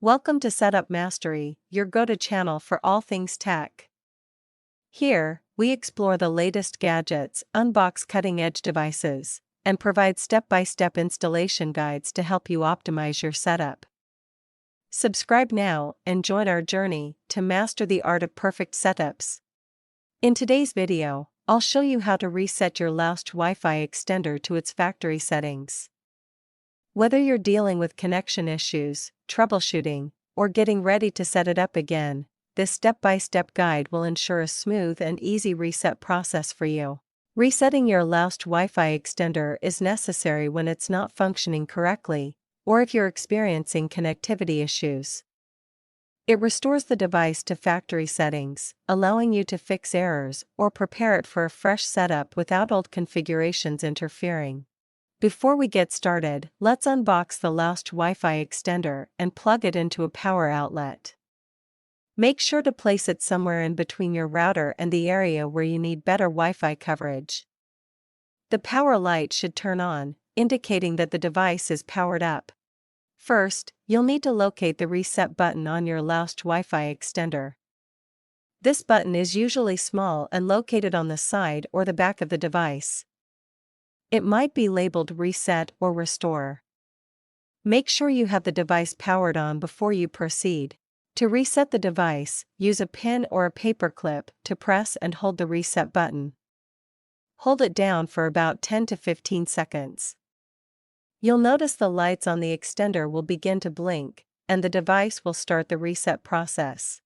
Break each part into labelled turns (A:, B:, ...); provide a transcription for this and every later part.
A: Welcome to Setup Mastery, your go-to channel for all things tech. Here, we explore the latest gadgets, unbox cutting-edge devices, and provide step-by-step installation guides to help you optimize your setup. Subscribe now and join our journey to master the art of perfect setups. In today's video, I'll show you how to reset your Laosge Wi-Fi extender to its factory settings. Whether you're dealing with connection issues, troubleshooting, or getting ready to set it up again, this step-by-step guide will ensure a smooth and easy reset process for you. Resetting your Laosge Wi-Fi extender is necessary when it's not functioning correctly, or if you're experiencing connectivity issues. It restores the device to factory settings, allowing you to fix errors or prepare it for a fresh setup without old configurations interfering. Before we get started, let's unbox the Laosge Wi-Fi extender and plug it into a power outlet. Make sure to place it somewhere in between your router and the area where you need better Wi-Fi coverage. The power light should turn on, indicating that the device is powered up. First, you'll need to locate the reset button on your Laosge Wi-Fi extender. This button is usually small and located on the side or the back of the device. It might be labeled Reset or Restore. Make sure you have the device powered on before you proceed. To reset the device, use a pin or a paper clip to press and hold the reset button. Hold it down for about 10 to 15 seconds. You'll notice the lights on the extender will begin to blink, and the device will start the reset process.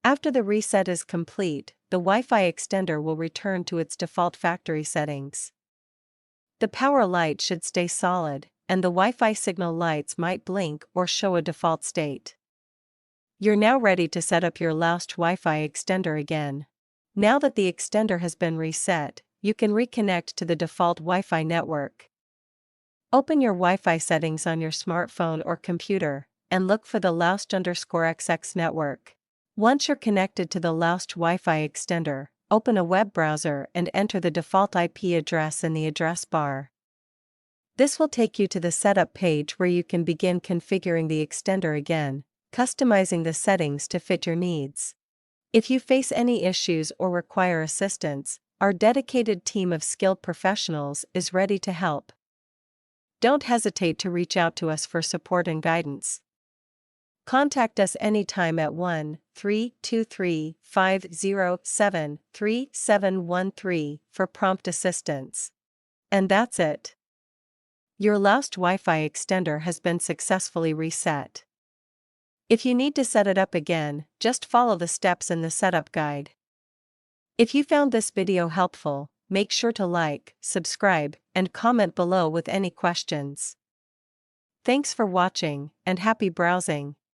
A: After the reset is complete, the Wi-Fi extender will return to its default factory settings. The power light should stay solid, and the Wi-Fi signal lights might blink or show a default state. You're now ready to set up your Laosge Wi-Fi extender again. Now that the extender has been reset, you can reconnect to the default Wi-Fi network. Open your Wi-Fi settings on your smartphone or computer, and look for the Laosge_XX network. Once you're connected to the Laosge Wi-Fi extender, open a web browser and enter the default IP address in the address bar. This will take you to the setup page where you can begin configuring the extender again, customizing the settings to fit your needs. If you face any issues or require assistance, our dedicated team of skilled professionals is ready to help. Don't hesitate to reach out to us for support and guidance. Contact us anytime at 1-323-507-3713 for prompt assistance. And that's it. Your Laosge Wi-Fi extender has been successfully reset. If you need to set it up again, just follow the steps in the setup guide. If you found this video helpful, make sure to like, subscribe, and comment below with any questions. Thanks for watching, and happy browsing.